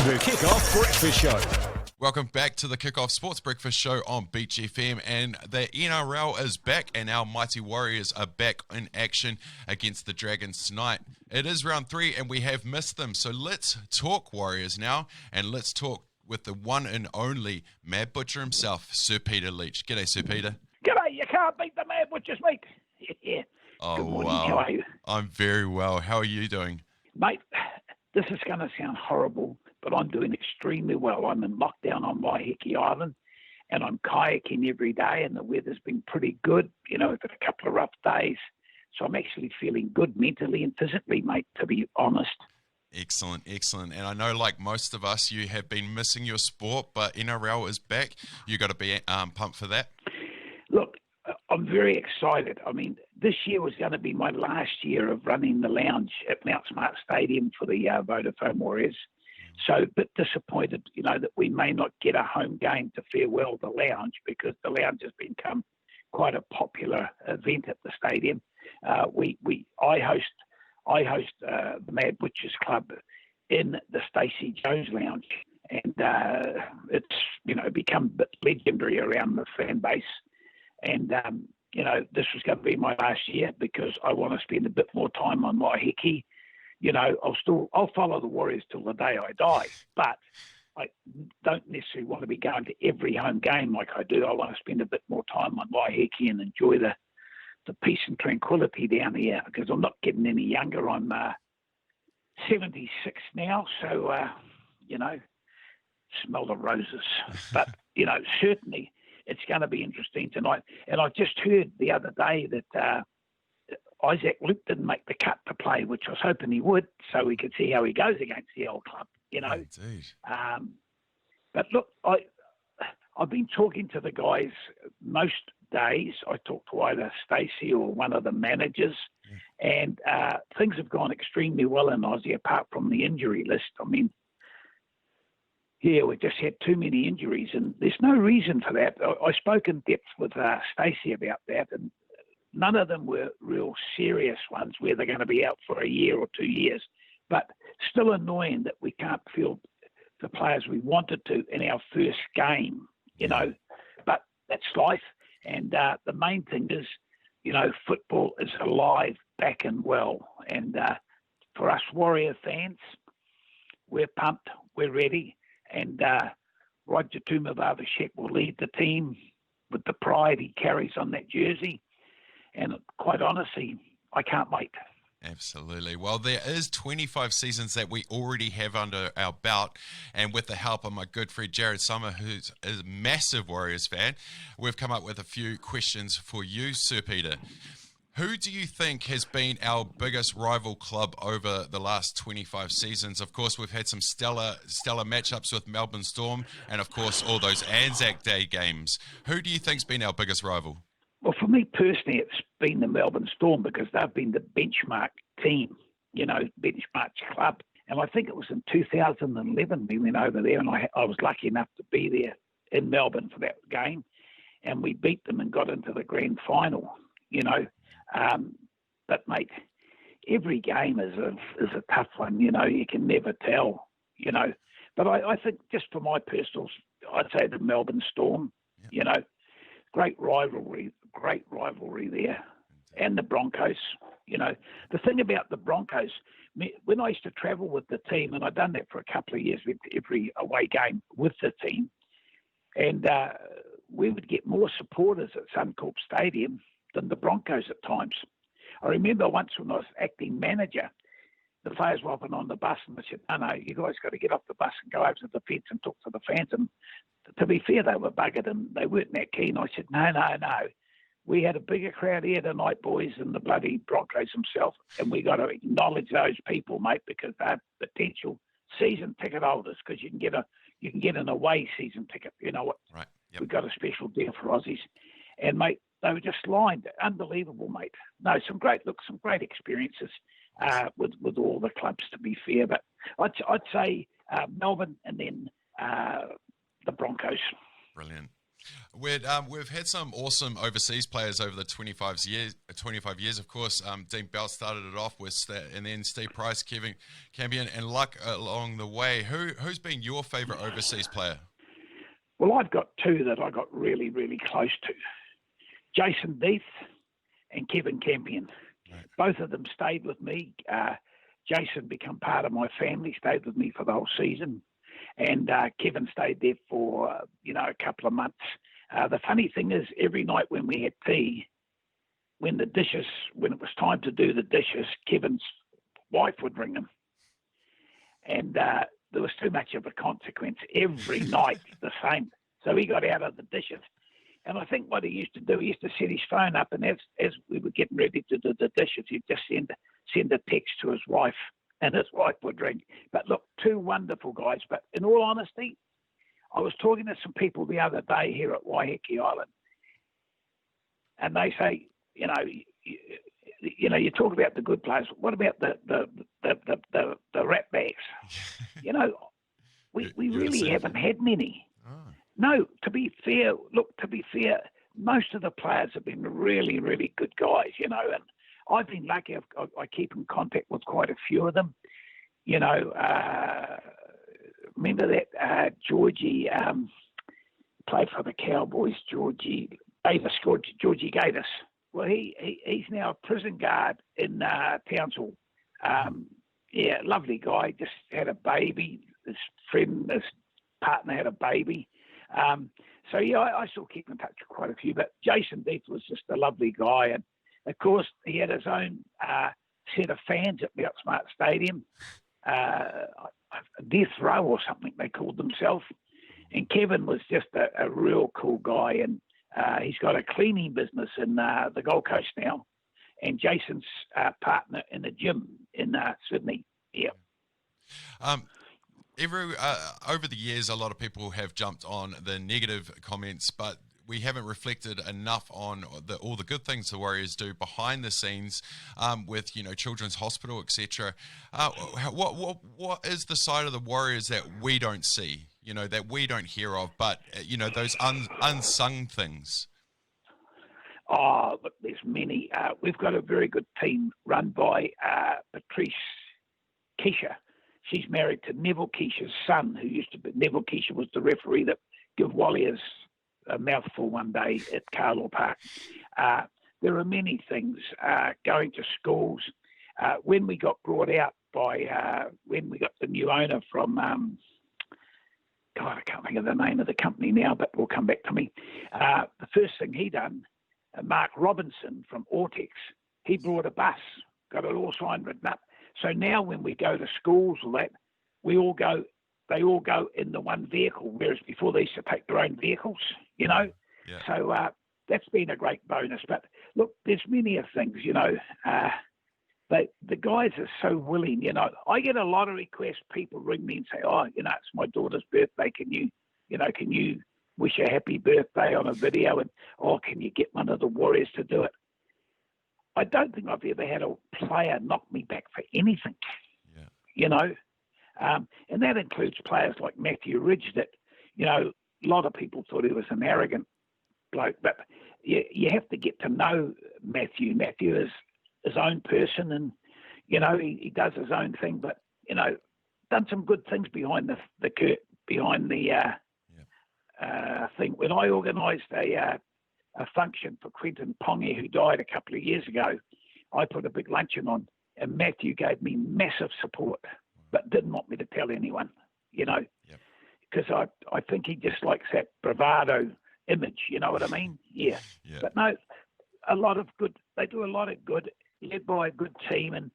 The Kickoff Breakfast Show. Welcome back to the Kickoff Sports Breakfast Show on Beach FM, and the NRL is back, and our mighty Warriors are back in action against the Dragons tonight. It is round 3, and we have missed them, so let's talk Warriors now, and let's talk with the one and only Mad Butcher himself, Sir Peter Leitch. G'day, Sir Peter. G'day, you can't beat the Mad Butchers, mate. Yeah. Oh, Good morning, wow. how are you? I'm very well. How are you doing? Mate, this is going to sound horrible, but I'm doing extremely well. I'm in lockdown on Waiheke Island, and I'm kayaking every day, and the weather's been pretty good. You know, I've had a couple of rough days, so I'm actually feeling good mentally and physically, mate, to be honest. Excellent, excellent. And I know, like most of us, you have been missing your sport, but NRL is back. You got to be pumped for that. Look, I'm very excited. I mean, this year was going to be my last year of running the lounge at Mount Smart Stadium for the Vodafone Warriors. So a bit disappointed, you know, that we may not get a home game to farewell the lounge, because the lounge has become quite a popular event at the stadium. I host the Mad Butchers Club in the Stacey Jones Lounge, and it's, you know, become a bit legendary around the fan base. And you know, this was going to be my last year because I want to spend a bit more time on Waiheke. You know, I'll follow the Warriors till the day I die, but I don't necessarily want to be going to every home game like I do. I want to spend a bit more time on Waiheke and enjoy the peace and tranquility down here, because I'm not getting any younger. I'm 76 now, so, you know, smell the roses. But, you know, certainly it's going to be interesting tonight. And I just heard the other day that Isaac Luke didn't make the cut to play, which I was hoping he would, so we could see how he goes against the old club, you know. Indeed. But look, I've been talking to the guys most days. I talk to either Stacey or one of the managers, and things have gone extremely well in Aussie, apart from the injury list. I mean, yeah, we've just had too many injuries, and there's no reason for that. I spoke in depth with Stacey about that, and none of them were real serious ones where they're going to be out for a year or 2 years. But still annoying that we can't field the players we wanted to in our first game, you know. But that's life. And the main thing is, you know, football is alive, back and well. And for us Warrior fans, we're pumped, we're ready. And Roger Tumavavashek will lead the team with the pride he carries on that jersey. And quite honestly, I can't wait. Absolutely. Well, there is 25 seasons that we already have under our belt, and with the help of my good friend Jared Summer, who's a massive Warriors fan, we've come up with a few questions for you, Sir Peter. Who do you think has been our biggest rival club over the last 25 seasons? Of course, we've had some stellar matchups with Melbourne Storm, and of course, all those Anzac Day games. Who do you think's been our biggest rival? Well, for me personally, it's been the Melbourne Storm, because they've been the benchmark team, you know, benchmark club. And I think it was in 2011 we went over there, and I was lucky enough to be there in Melbourne for that game, and we beat them and got into the grand final, you know. But, mate, every game is a tough one, you know. You can never tell, you know. But I think just for my personal, I'd say the Melbourne Storm, you know. Great rivalry there. And the Broncos, you know. The thing about the Broncos, when I used to travel with the team, and I'd done that for a couple of years, every away game with the team, and we would get more supporters at Suncorp Stadium than the Broncos at times. I remember once when I was acting manager, the players were hopping on the bus, and I said, no, you guys got to get off the bus and go over to the fence and talk to the fans. And to be fair, they were buggered and they weren't that keen. I said, no. We had a bigger crowd here tonight, boys, than the bloody Broncos themselves. And we got to acknowledge those people, mate, because they're potential season ticket holders, because you can get an away season ticket. You know what? Right. Yep. We've got a special deal for Aussies. And, mate, they were just lined. Unbelievable, mate. No, some great experiences with all the clubs, to be fair. But I'd say Melbourne and then the Broncos. Brilliant. We've had some awesome overseas players over the 25 years. 25 years, of course. Dean Bell started it off with that, and then Steve Price, Kevin Campion, and Luck along the way. Who's been your favourite overseas player? Well, I've got two that I got really, really close to. Jason Deeth and Kevin Campion. Right. Both of them stayed with me. Jason became part of my family, stayed with me for the whole season. And Kevin stayed there for, a couple of months. The funny thing is, every night when we had tea, when it was time to do the dishes, Kevin's wife would ring him. And there was too much of a consequence. Every night the same. So he got out of the dishes. And I think what he used to do, he used to set his phone up, and as we were getting ready to do the dishes, he'd just send a text to his wife, and his wife would ring. But look, two wonderful guys. But in all honesty, I was talking to some people the other day here at Waiheke Island, and they say, you talk about the good players. What about the rat bags? We really haven't had many. Oh. No, to be fair, most of the players have been really, really good guys, and I've been lucky. I keep in contact with quite a few of them. Remember that Georgie played for the Cowboys, Georgie Gavis. Well, he's now a prison guard in Townsville. Lovely guy, just had a baby. His partner had a baby. I still keep in touch with quite a few, but Jason Deeth was just a lovely guy. And of course, he had his own set of fans at Mount Smart Stadium, Death Row or something they called themselves. And Kevin was just a real cool guy. And he's got a cleaning business in the Gold Coast now. And Jason's partner in the gym in Sydney. Yeah. Over the years, a lot of people have jumped on the negative comments, but we haven't reflected enough on all the good things the Warriors do behind the scenes, with Children's Hospital, etc. What is the side of the Warriors that we don't see, that we don't hear of, but those unsung things? Oh, look, there's many. We've got a very good team run by Patrice Keisha. She's married to Neville Keisha's son, who used to be Neville Keisha was the referee that gave Warriors a mouthful one day at Carlaw Park. There are many things. Going to schools. When we got brought out when we got the new owner from, I can't think of the name of the company now, but will come back to me. The first thing he done, Mark Robinson from Ortex, he brought a bus, got it all signed, written up. So now when we go to schools or that, they all go in the one vehicle, whereas before they used to take their own vehicles, Yeah. So that's been a great bonus. But look, there's many of things, the guys are so willing, I get a lot of requests. People ring me and say, it's my daughter's birthday. Can you wish her happy birthday on a video? And, can you get one of the Warriors to do it? I don't think I've ever had a player knock me back for anything, and that includes players like Matthew Ridge that, a lot of people thought he was an arrogant bloke, but you have to get to know Matthew. Matthew is his own person, and, he does his own thing, but, done some good things behind the thing. When I organised a function for Quentin Ponge, who died a couple of years ago, I put a big luncheon on, and Matthew gave me massive support, but didn't want me to tell anyone, because I think he just likes that bravado image, you know what I mean? Yeah. But no, they do a lot of good, led by a good team, and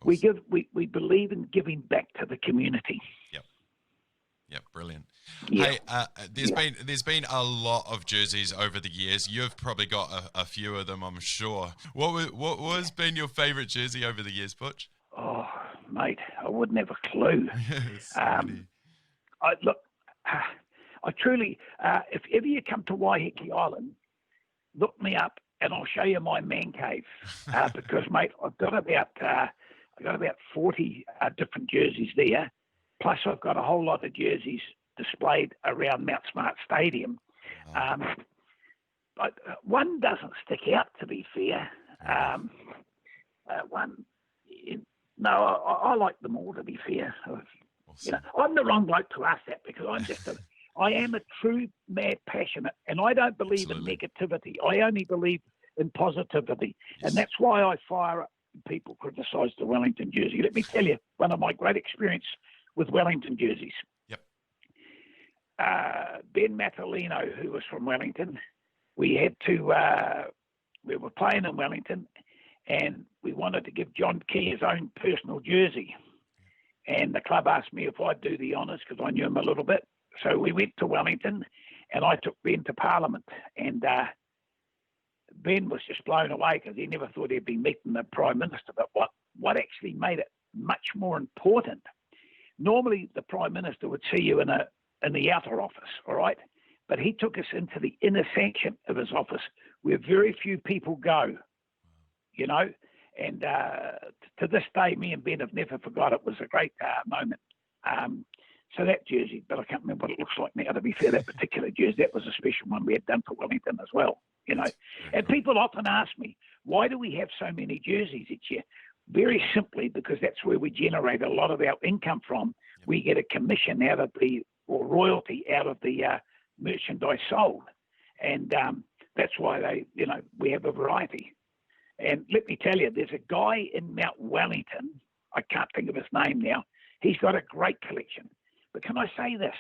awesome. we believe in giving back to the community. Yeah, brilliant. Yeah. Hey, there's been a lot of jerseys over the years. You've probably got a few of them, I'm sure. What has been your favourite jersey over the years, Butch? Oh, mate, I wouldn't have a clue. I truly, if ever you come to Waiheke Island, look me up and I'll show you my man cave. Because, mate, I've got about 40 different jerseys there. Plus, I've got a whole lot of jerseys displayed around Mount Smart Stadium. But one doesn't stick out, to be fair. I like them all, to be fair. Awesome. You know, I'm the wrong bloke to ask that because I am a true mad passionate, and I don't believe in negativity. I only believe in positivity, and that's why I fire up when people criticise the Wellington jersey. Let me tell you, one of my great experience with Wellington jerseys. Yep. Ben Matalino, who was from Wellington, we were playing in Wellington, and we wanted to give John Key his own personal jersey. And the club asked me if I'd do the honours because I knew him a little bit. So we went to Wellington, and I took Ben to Parliament. And Ben was just blown away because he never thought he'd be meeting the Prime Minister. But what actually made it much more important, normally the Prime Minister would see you in the outer office, all right? But he took us into the inner section of his office where very few people go, you know. And to this day, me and Ben have never forgot it. It was a great moment. So that jersey, but I can't remember what it looks like now, to be fair, that particular jersey, that was a special one we had done for Wellington as well, you know. And people often ask me, why do we have so many jerseys each year? Very simply because that's where we generate a lot of our income from. We get a commission out of or royalty out of the merchandise sold. And that's why we have a variety. And let me tell you, there's a guy in Mount Wellington, I can't think of his name now, he's got a great collection. But can I say this?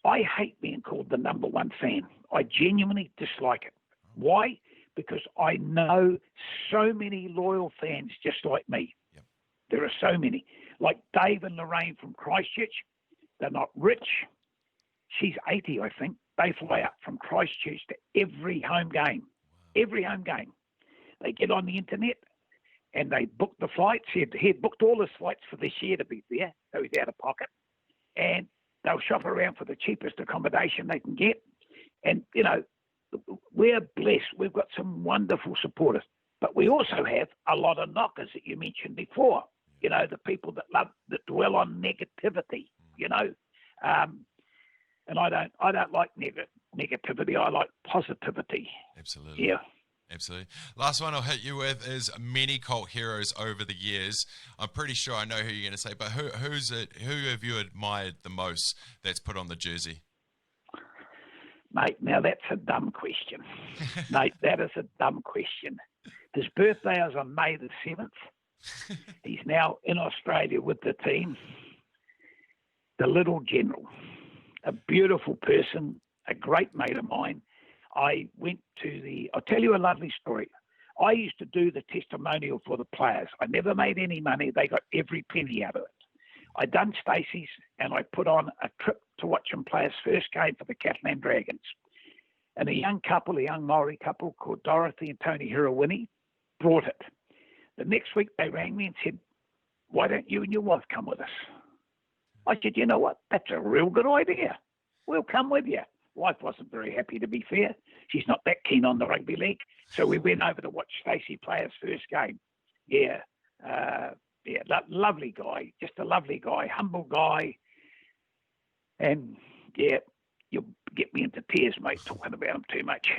I hate being called the number one fan. I genuinely dislike it. Why? Because I know so many loyal fans just like me. Yep. There are so many. Like Dave and Lorraine from Christchurch. They're not rich. She's 80, I think. They fly up from Christchurch to every home game. Wow. Every home game. They get on the internet and they book the flights. He had booked all his flights for this year, to be there, so he's out of pocket. And they'll shop around for the cheapest accommodation they can get. And, you know, we're blessed. We've got some wonderful supporters. But we also have a lot of knockers that you mentioned before. You know, the people that dwell on negativity, you know. And I don't like negativity. I like positivity. Absolutely. Yeah. Absolutely. Last one I'll hit you with is many cult heroes over the years. I'm pretty sure I know who you're going to say, but who have you admired the most that's put on the jersey? Mate, now that's a dumb question. Mate, that is a dumb question. His birthday is on May the 7th. He's now in Australia with the team. The Little General, a beautiful person, a great mate of mine. I'll tell you a lovely story. I used to do the testimonial for the players. I never made any money. They got every penny out of it. I done Stacey's and I put on a trip to watch them play his first game for the Catalan Dragons. And a young Maori couple called Dorothy and Tony Hirawini brought it. The next week they rang me and said, why don't you and your wife come with us? I said, you know what? That's a real good idea. We'll come with you. Wife wasn't very happy, to be fair. She's not that keen on the rugby league. So we went over to watch Stacey play his first game. Yeah. Lovely guy. Just a lovely guy. Humble guy. And, yeah, you'll get me into tears, mate, talking about him too much.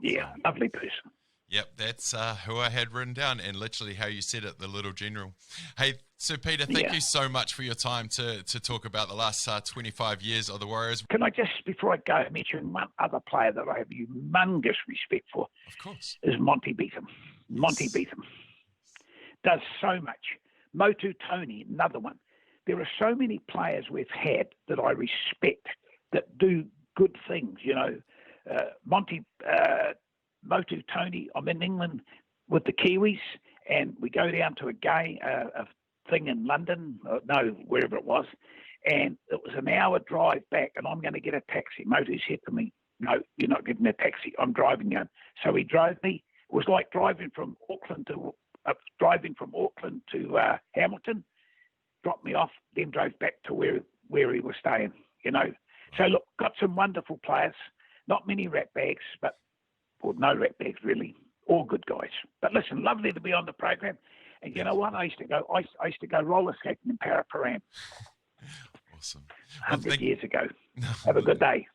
Yeah, lovely person. Yep, that's who I had written down and literally how you said it, the Little General. Hey, Sir Peter, thank you so much for your time to talk about the last 25 years of the Warriors. Can I just, before I go, mention one other player that I have humongous respect for? Of course. Is Monty Beetham. Yes. Monty Beetham does so much. Motu Tony, another one. There are so many players we've had that I respect that do good things, you know. Motu Tony, I'm in England with the Kiwis, and we go down to a thing in London, wherever it was, and it was an hour drive back, and I'm going to get a taxi. Motu said to me, no, you're not getting a taxi, I'm driving you. So he drove me. It was like driving from Auckland to Hamilton, dropped me off, then drove back to where he was staying, you know. So look, got some wonderful players, not many rat bags, but no rat bags really, all good guys. But listen, lovely to be on the program. And you know what? I used to go roller skating in Paraparaumu. Awesome. 100 years ago. Have a good day.